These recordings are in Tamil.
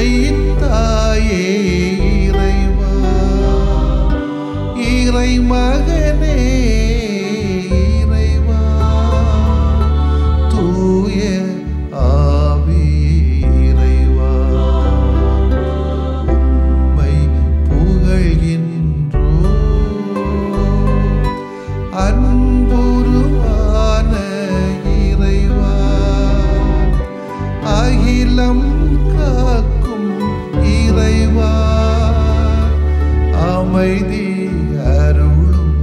உண்மையின் தாயே இறைவா, இறை மகனே இறைவா, தூய ஆவியே இறைவா, உம்மை புகழ்கின்றோம். அன்புருவான இறைவா, அகிலம் காக்கும் இறைவா, அமைதி அருளும்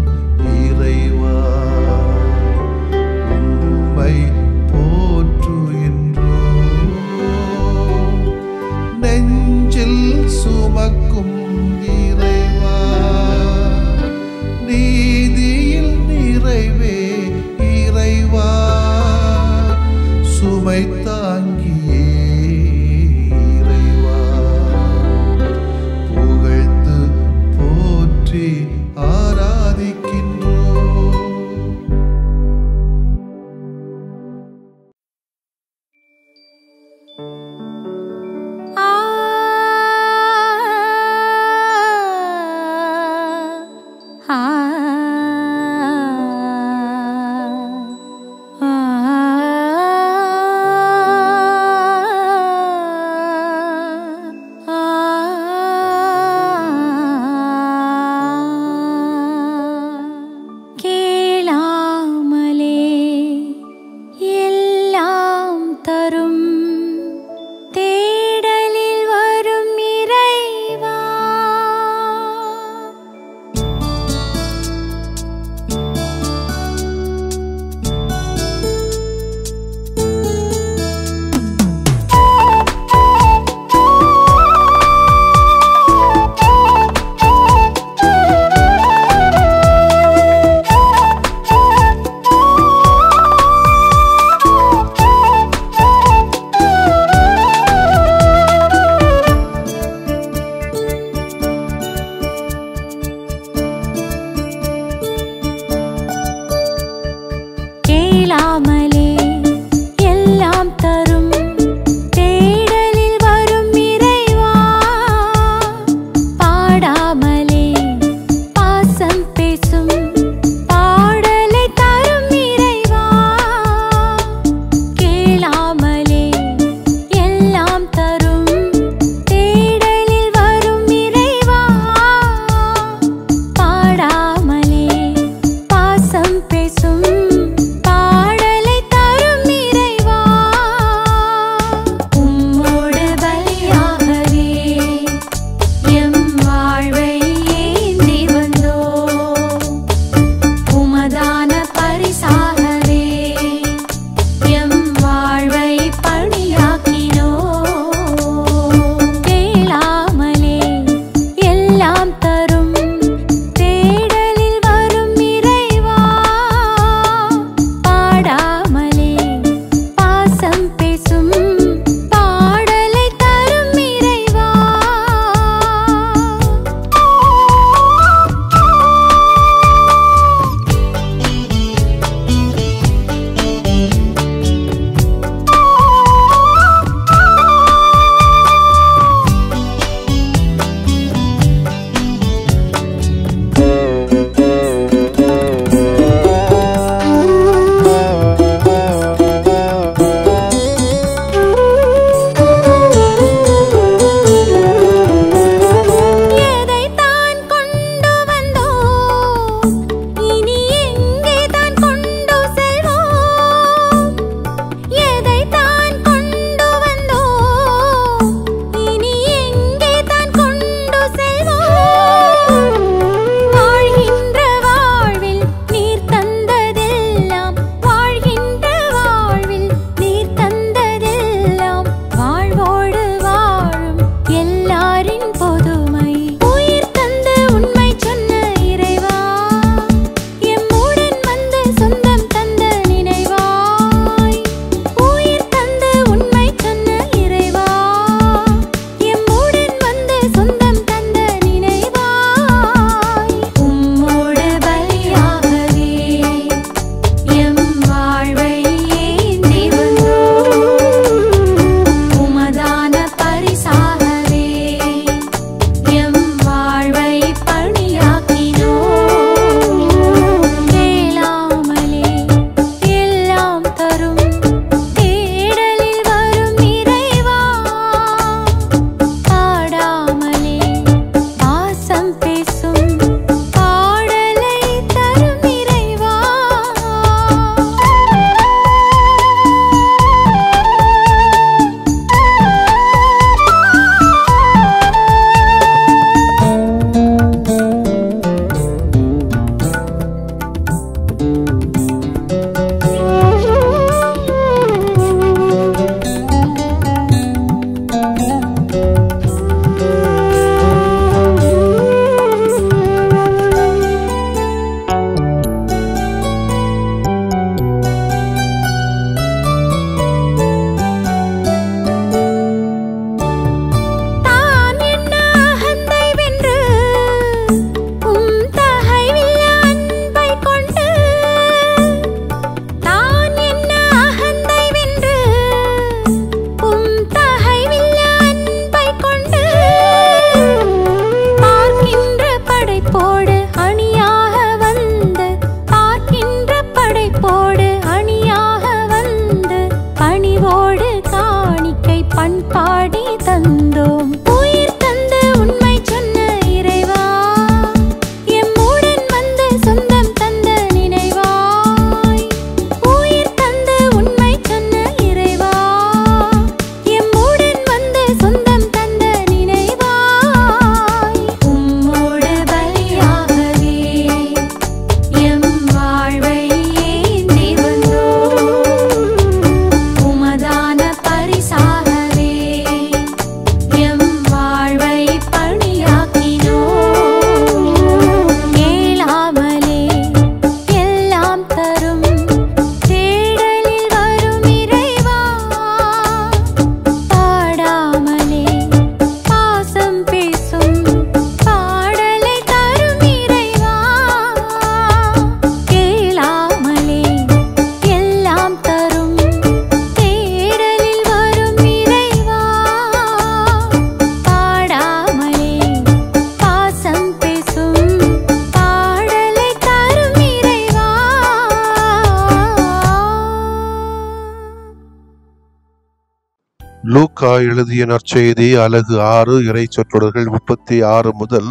லூக்கா எழுதிய நற்செய்தி அலகு 6 இறை சொற்றொடர்கள் 36 முதல்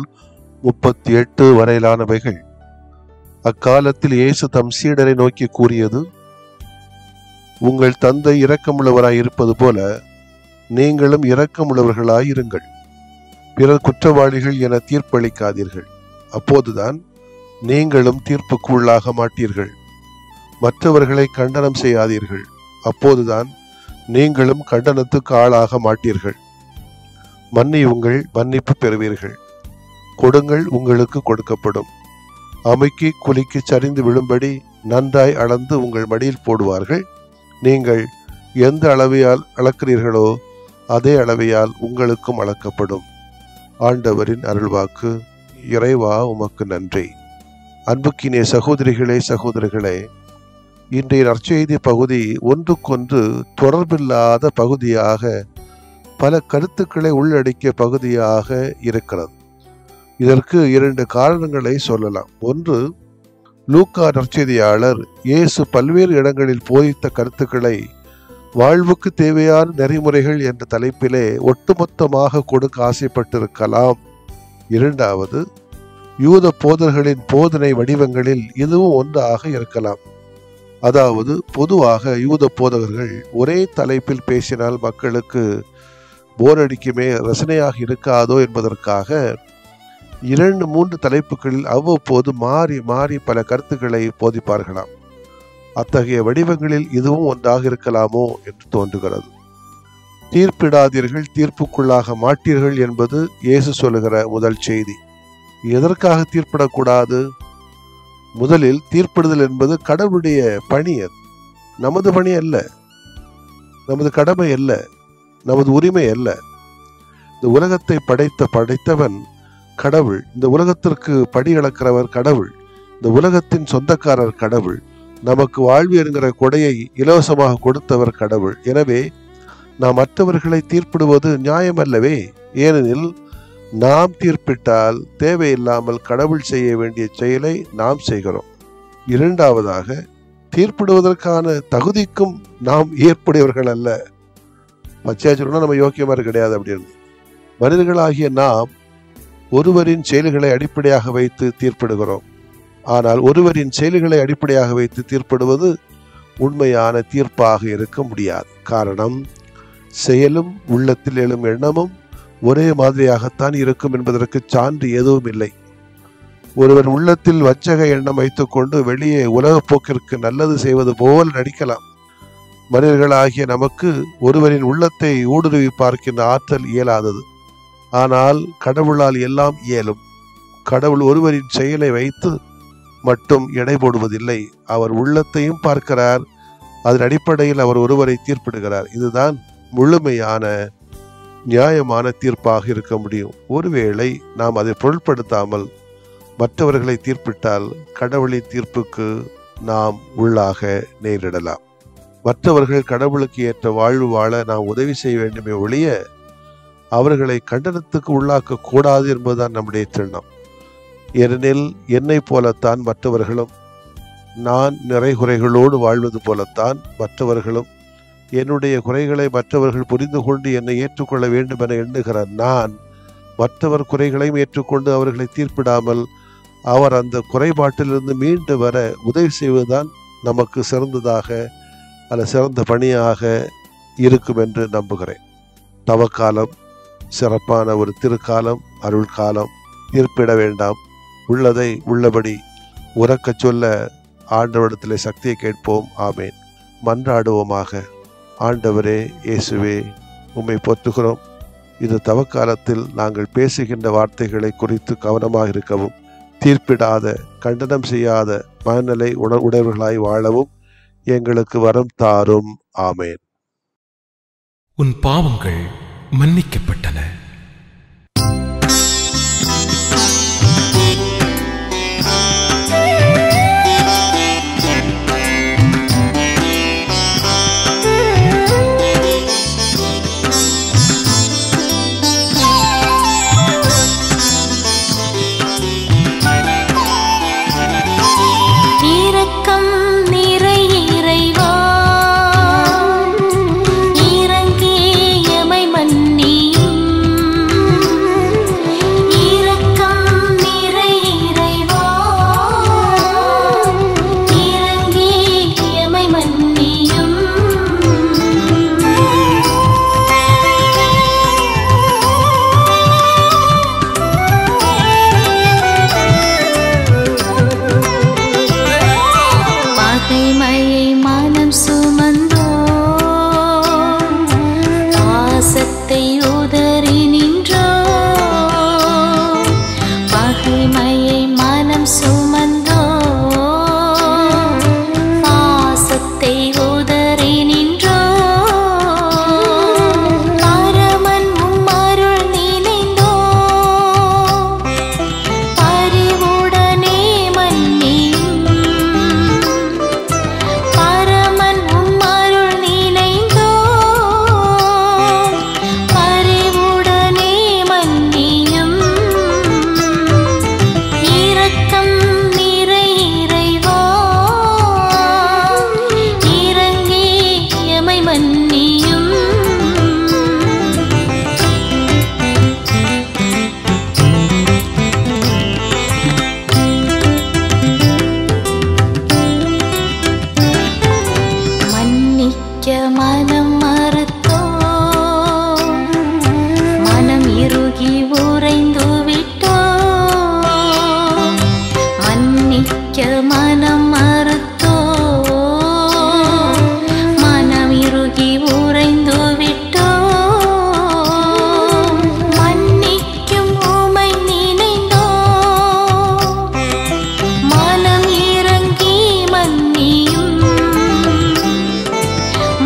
38 வரையிலானவைகள். அக்காலத்தில் இயேசு தம் சீடரை நோக்கி கூறியது: உங்கள் தந்தை இரக்கமுள்ளவராய் இருப்பது போல நீங்களும் இரக்கமுள்ளவர்களாய் இருங்கள். பிறர் குற்றவாளிகள் என தீர்ப்பளிக்காதீர்கள், அப்போதுதான் நீங்களும் தீர்ப்புக்கு உள்ளாக மாட்டீர்கள். மற்றவர்களை கண்டனம் செய்யாதீர்கள், அப்போதுதான் நீங்களும் கண்டனத்துக்கு ஆளாக மாட்டீர்கள். மன்னியுங்கள், மன்னிப்பு பெறுவீர்கள். கொடுங்கள், உங்களுக்கு கொடுக்கப்படும். அமுக்கி குலுக்கி சரிந்து விழும்படி நன்றாய் அளந்து உங்கள் மடியில் போடுவார்கள். நீங்கள் எந்த அளவையால் அளக்கிறீர்களோ அதே அளவையால் உங்களுக்கும் அளக்கப்படும். ஆண்டவரின் அருள்வாக்கு. இறைவா, உமக்கு நன்றி. அன்புக்கினிய சகோதரிகளே, சகோதரர்களே, இன்றைய நற்செய்தி பகுதி ஒன்றுக்கொன்று தொடர்பில்லாத பகுதியாக, பல கருத்துக்களை உள்ளடக்கிய பகுதியாக இருக்கிறது. இதற்கு 2 காரணங்களை சொல்லலாம். ஒன்று, லூக்கா நற்செய்தியாளர் இயேசு பல்வேறு இடங்களில் போதித்த கருத்துக்களை வாழ்வுக்கு தேவையான நெறிமுறைகள் என்ற தலைப்பிலே ஒட்டுமொத்தமாக கொடுக்க ஆசைப்பட்டிருக்கலாம். இரண்டாவது, யூத போதர்களின் போதனை வடிவங்களில் இதுவும் ஒன்றாக இருக்கலாம். அதாவது, பொதுவாக யூத போதகர்கள் ஒரே தலைப்பில் பேசினால் மக்களுக்கு போரடிக்குமே, ரசனையாக இருக்காதோ என்பதற்காக 2-3 தலைப்புகளில் அவ்வப்போது மாறி மாறி பல கருத்துக்களை போதிப்பார்களாம். அத்தகைய வடிவங்களில் இதுவும் ஒன்றாக இருக்கலாமோ என்று தோன்றுகிறது. தீர்ப்பிடாதீர்கள், தீர்ப்புக்குள்ளாக மாட்டீர்கள் என்பது இயேசு சொல்லுகிற முதல் செய்தி. எதற்காக தீர்ப்பிடக்கூடாது? முதலில், தீர்ப்பிடுதல் என்பது கடவுளுடைய பணி. அது நமது பணி அல்ல, நமது கடமை அல்ல, நமது உரிமை அல்ல. இந்த உலகத்தை படைத்தவன் கடவுள். இந்த உலகத்திற்கு படி அளக்கிறவர் கடவுள். இந்த உலகத்தின் சொந்தக்காரர் கடவுள். நமக்கு வாழ்வு என்கிற கொடையை இலவசமாக கொடுத்தவர் கடவுள். எனவே நாம் மற்றவர்களை தீர்ப்பிடுவது நியாயமல்லவே. ஏனெனில் நாம் தீர்ப்பிட்டால் தேவையில்லாமல் கடவுள் செய்ய வேண்டிய செயலை நாம் செய்கிறோம். இரண்டாவதாக, தீர்ப்பிடுவதற்கான தகுதிக்கும் நாம் ஏற்புடையவர்கள் அல்ல. பச்சையா நம்ம யோக்கியமாக கிடையாது அப்படின்னு. மனிதர்களாகிய நாம் ஒருவரின் செயல்களை அடிப்படையாக வைத்து தீர்ப்பிடுகிறோம். ஆனால் ஒருவரின் செயல்களை அடிப்படையாக வைத்து தீர்ப்பிடுவது உண்மையான தீர்ப்பாக இருக்க முடியாது. காரணம், செயலும் உள்ளத்தில் எழும் எண்ணமும் ஒரே மாதிரியாகத்தான் இருக்கும் என்பதற்கு சான்று எதுவும் இல்லை. ஒருவர் உள்ளத்தில் வஞ்சக எண்ணம் வைத்துக்கொண்டு வெளியே உலக போக்கிற்கு நல்லது செய்வது போல் நடிக்கலாம். மனிதர்களாகிய நமக்கு ஒருவரின் உள்ளத்தை ஊடுருவி பார்க்கின்ற ஆற்றல் இயலாதது. ஆனால் கடவுளால் எல்லாம் இயலும். கடவுள் ஒருவரின் செயலை வைத்து மட்டும் எடை போடுவதில்லை. அவர் உள்ளத்தையும் பார்க்கிறார். அதன் அடிப்படையில் அவர் ஒருவரை தீர்ப்பிடுகிறார். இதுதான் முழுமையான நியாயமான தீர்ப்பாக இருக்க முடியும். ஒருவேளை நாம் அதை பொருட்படுத்தாமல் மற்றவர்களை தீர்ப்பிட்டால் கடவுளின் தீர்ப்புக்கு நாம் உள்ளாக நேரிடலாம். மற்றவர்கள் கடவுளுக்கு ஏற்ற வாழ்வு வாழ நாம் உதவி செய்ய வேண்டுமே ஒழிய அவர்களை கண்டனத்துக்கு உள்ளாக்க கூடாது என்பதுதான் நம்முடைய திண்ணம். ஏனெனில் என்னை போலத்தான் மற்றவர்களும், நான் நிறைகுறைகளோடு வாழ்வது போலத்தான் மற்றவர்களும், என்னுடைய குறைகளை மற்றவர்கள் புரிந்து கொண்டு என்னை ஏற்றுக்கொள்ள வேண்டும் என எண்ணுகிற நான் மற்றவர் குறைகளையும் ஏற்றுக்கொண்டு அவர்களை தீர்ப்பிடாமல் அவர் அந்த குறைபாட்டிலிருந்து மீண்டு வர உதவி செய்வதுதான் நமக்கு சிறந்ததாக அல்ல சிறந்த பணியாக இருக்கும் என்று நம்புகிறேன். தவக்காலம் சிறப்பான ஒரு திருக்காலம், அருள் காலம். தீர்ப்பிட வேண்டாம், உள்ளதை உள்ளபடி உறக்கச் சொல்ல ஆண்டவரிடத்திலே சக்தியை கேட்போம். ஆமேன். மன்றாடுவோமாக. ஆண்டவரே இயேசுவே, உம்மை போற்றுகிறோம். இந்த தவக்காலத்தில் நாங்கள் பேசுகின்ற வார்த்தைகளை குறித்து கவனமாக இருக்கவும், தீர்ப்பிடாத, கண்டனம் செய்யாத மனநிலை உணர்வுகளாய் வாழவும் எங்களுக்கு வரம் தாரும். ஆமேன். உன் பாவங்கள் மன்னிக்கப்பட்டன. இறைவா, இறங்கி எமை மனமிருகி உறைந்து விட்டோ மன்னிக்க மனம் மறுத்தோ மனமிருகி உறைந்து விட்டோ மன்னிக்கும் உமை நினைந்தோ மனம் இறங்கி மன்னியும்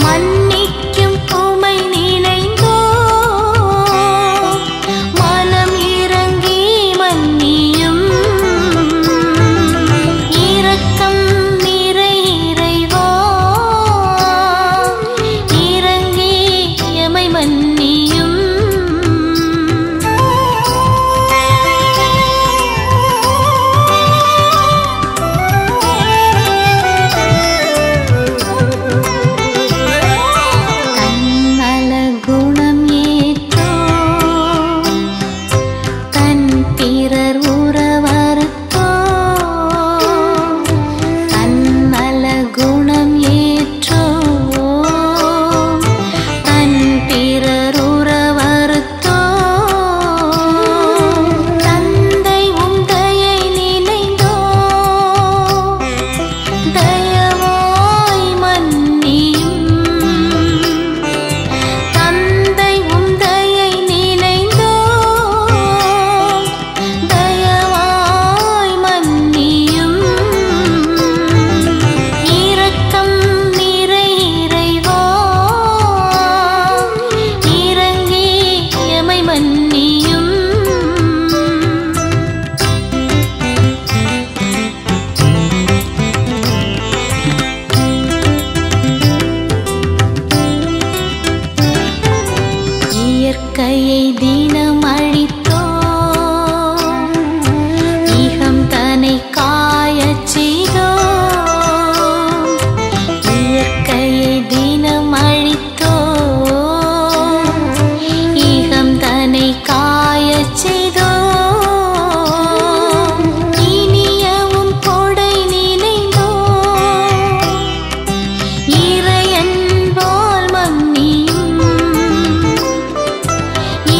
மன்னிக்கும் உமை நினைந்தோ மனம் இறங்கி மன்னியும் இரக்கம் நிறை இறைவா இறங்கி எமை மன்னியும் தன்னல குணம் ஏற்றோ தன் பிறர் உறவறுத்தோ தன்னல குணம் ஏற்றோ தன் பிறர் உறவறுத்தோ தந்தை உந்தையை நினைந்தோ தயவாய் மன்னியும் தந்தை உந்தையை நினைந்தோ தயவாய் மன்னியும் இரக்கம் நிறை இறைவா இறங்கி எமை மன்னியும் இயற்கையை தினம் அழித்தோ இகம் தன்னை காயச் செய்தோ இயற்கையை தினம் அழித்தோ இகம் தன்னை காயச் செய்தோ இனியவும் கொடை நினைந்தோ இறையன்பால் மன்னியும்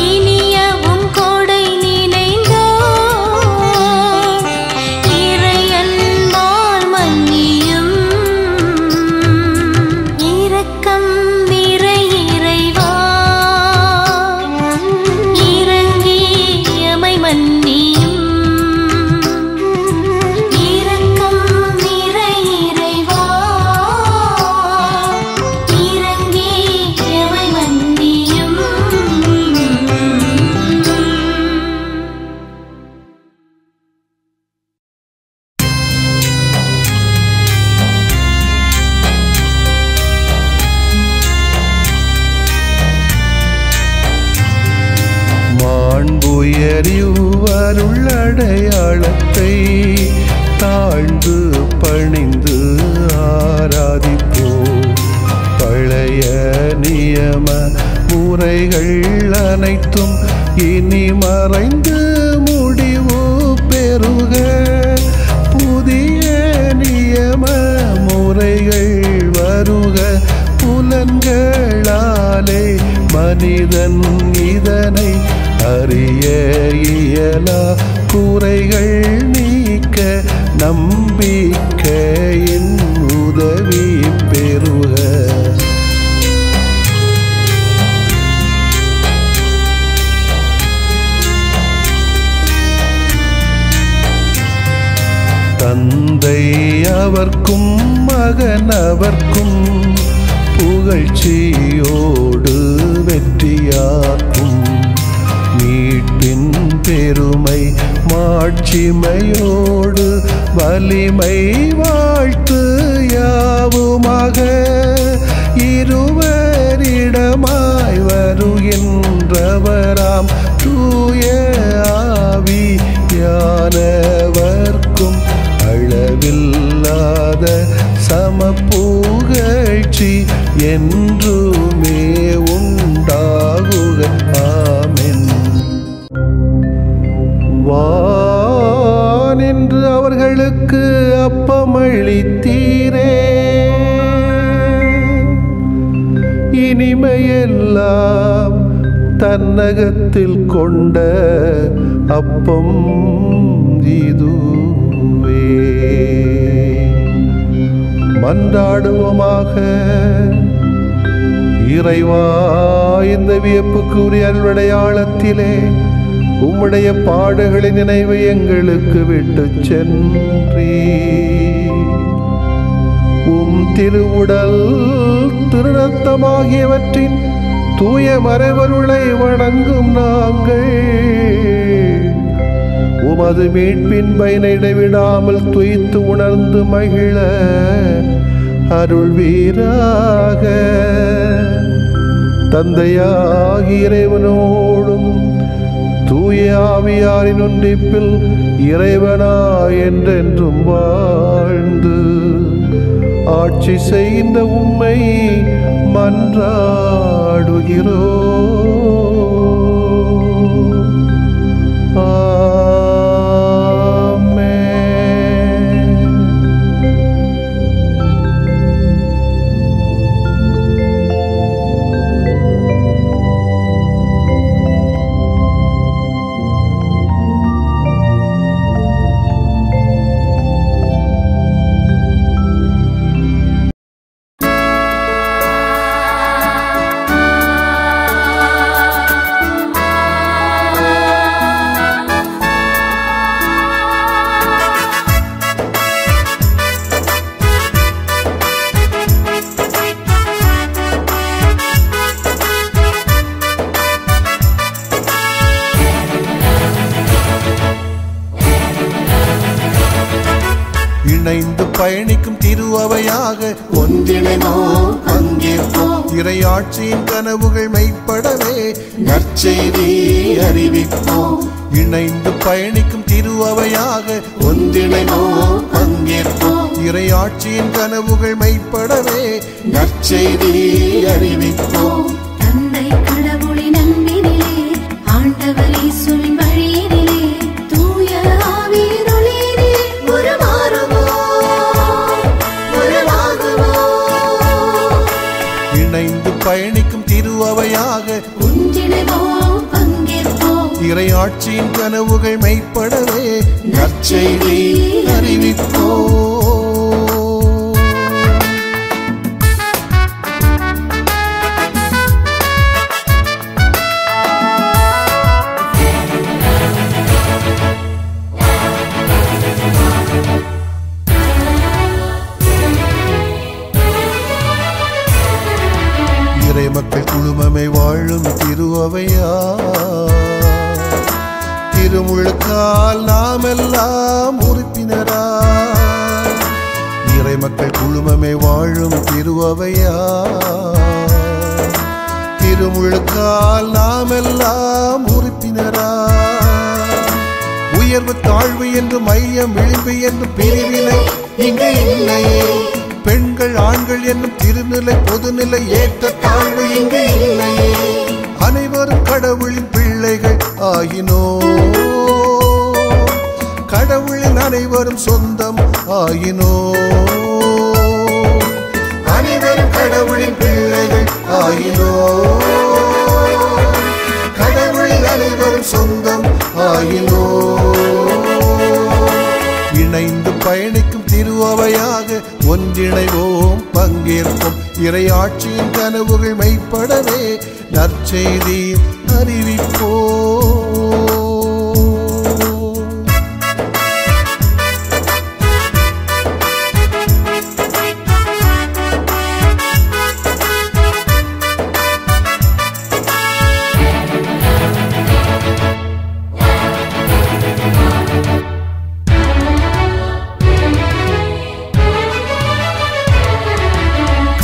இனியவும் கொடை நினைந்தோ இறையன்பால் மன்னியும் இரக்கம் நிறை இறைவா இறங்கி எமை மன்னியும் இரக்கம் நிறை இறைவா இறங்கி எமை மன்னியும் மாண்புயரிவருள்ளடையாளத்தை தாழ்ந்து பணிந்து ஆராதிப்போ பழைய நியம முறைகள் அனைத்தும் இனி மறைந்து முடிவு பெறுக புதிய நியம முறைகள் வருக புலன்களாலே மனிதன் இதனை அறிய இயலா குறைகள் நீக்க நம்பிக்கையின் உதவி பெறுக தந்தை அவர்க்கும் மகன் அவர்க்கும் புகழ்ச்சியோடு வெற்றியாக்கும் மீட்பின் பெருமை மாட்சிமையோடு வலிமை வாழ்த்து யாவுமாக இருவரிடமாய் வருகின்றவராம் தூய ஆவியானவர்க்கும் அளவில்லாத சமப்புகழ்ச்சி என்றுமே உண்டாகுக. ஆமென். வானின்று அவர்களுக்கு அப்பமளித்தீரே, இனிமையெல்லாம் தன்னகத்தே கரத்தில் கொண்ட அப்பம் இதுவே. மன்றாடுவோமாக. இறைவா, இந்த வியப்புக்குரிய அருளடையாளத்திலே உம்முடைய பாடுகளின் நினைவு எங்களுக்கு விட்டு சென்றீ. உம் திருவுடல் திருரத்தமாகியவற்றின் தூய மறைவருளை வணங்கும் நாங்கள் உமது மீட்பின் பயனை இடைவிடாமல் துய்த்து உணர்ந்து மகிழ அருள்வீராக. தந்தையாகிய இறைவனோடும் தூய ஆவியாரின் ஒன்றிப்பில் இறைவனா என்றென்றும் வாழ்ந்து ஆட்சி செய்கின்ற உம்மை மன்றாடுகிறோ. இணைந்து பயணிக்கும் திருஅவையாக ஒன்றிணைவோம், பங்கேற்போம். இறையாட்சியின் கனவுகள் மெய்ப்படவே நற்செய்தி அறிவிப்போம். இணைந்து பயணிக்கும் திருஅவையாக ஒன்றிணைவோம், பங்கேற்போம். இறையாட்சியின் கனவுகள் மெய்ப்படவே நற்செய்தி அறிவிப்போம். தந்தை கடவுளின் அன்பினிலே, ஆண்டவர் இயேசுவின் வழியினிலே, தூய ஆவியின் ஒளியிலே இணைந்து பயணிக்கும் திருஅவையாக ஒன்றிணைவோம், பங்கேற்போம். இறையாட்சியின் கனவுகள் மெய்ப்படவே நற்செய்தி அறிவிப்போம். மக்கள் குழுமமே வாழும் திருஅவையா, திருமுழுக்கால் நாம் எல்லாம் உறுப்பினரா. இறை மக்கள் குழுமமே வாழும் திருஅவையா, திருமுழுக்கால் நாம் எல்லாம் உறுப்பினரா. உயர்வு தாழ்வு என்று மையம் விளிம்பு என்று பிரிவினை இங்கு இல்லையே. பெண்கள் ஆண்கள் என்னும் திருநிலை பொதுநிலை ஏற்ற தாழ்வு இங்கு இல்லையே. அனைவரும் கடவுளின் பிள்ளைகள் ஆயினோ, கடவுளின் அனைவரும் சொந்தம் ஆயினோ. அனைவரும் கடவுளின் பிள்ளைகள் ஆயினோ, கடவுளின் அனைவரும் சொந்தம் ஆயினோ. இணைந்து பயணிக்கும் திருஅவையாக ஒன்றிணைவோம், பங்கேற்போம். இறையாட்சியின் கனவுகள் மெய்ப்படவே நற்செய்தி அறிவிப்போம்.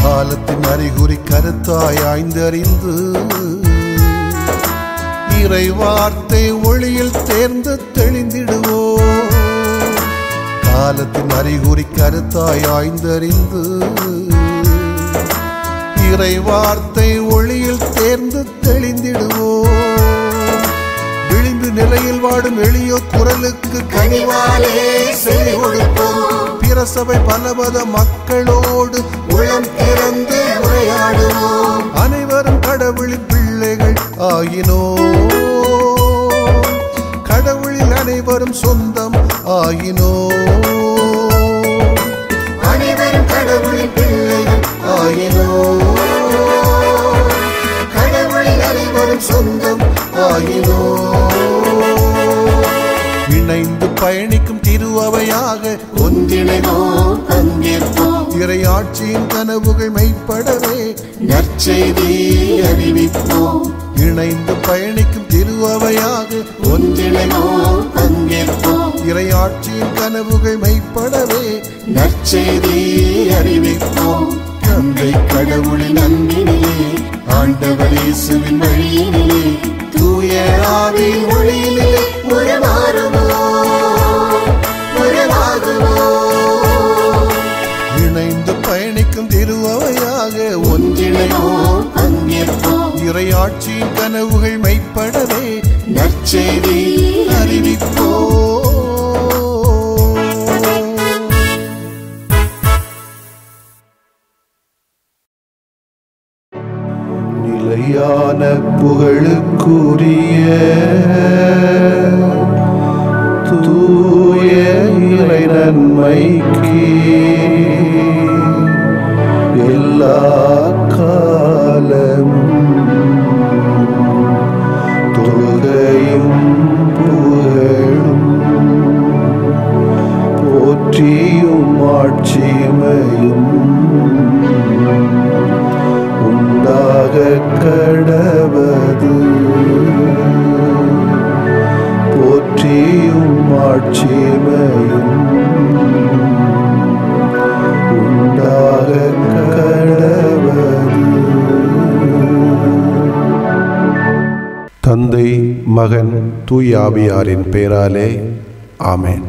காலத்தின் அறிகுறி கருத்தாய் ஆய்ந்தறிந்து இறை வார்த்தை ஒளியில் தேர்ந்து தெளிந்திடுவோம். காலத்தின் அறிகுறி கருத்தாய் ஆய்ந்தறிந்து இறை வார்த்தை ஒளியில் தேர்ந்து தெளிந்திடுவோம். விளிம்பு நிலையில் வாடும் எளியோர் குரலுக்கு கனிவாலே செவி கொடுப்போம். பிரசவை பலவத மக்களோடு உளம் திறந்து உரையாடுவோம். அனைவரும் கடவுளின் பிள்ளைகள் ஆயினோ, அனைவரும் சொந்தம் ஆயினோ. அனைவரும் கடவுளின் பிள்ளைகள் ஆயினோ. கடவுளின் அனைவரும் சொந்தம் ஆயினோ. இணைந்து பயணிக்கும் திருஅவையாக ஒன்றிணைவோம், பங்கேற்போம். இறையாட்சியின் கனவுகள் மெய்ப்படவே நற்செய்தி அறிவிப்போம். இணைந்து பயணிக்கும் திருஅவையாக ஒன்றிணைவோம், பங்கேற்போம். இறையாட்சியின் கனவுகள் மெய்ப்படவே நற்செய்தி அறிவிப்போம். தந்தை கடவுளின் அன்பினிலே, ஆண்டவர் இயேசுவின் வழியினிலே, தூய ஆவியின் ஒளியினிலே இணைந்து பயணிக்கும் திருஅவையாக ஒன்றிணைவோம், பங்கேற்போம். இறையாட்சியின் கனவுகள் மெய்ப்படவே நற்செய்தி அறிவிப்போம். நிலையான புகழுக்குரிய தூய இறை நன்மைக்கு எல்லா காலமும் தொழுகையும் புகழும் போற்றியும் ஆட்சிமையும் உண்டாக கடவது. போற்றியும் ஆட்சிமையும் உண்டாக கடவது. தந்தை, மகன், தூய ஆவியாரின் பெயராலே ஆமென்.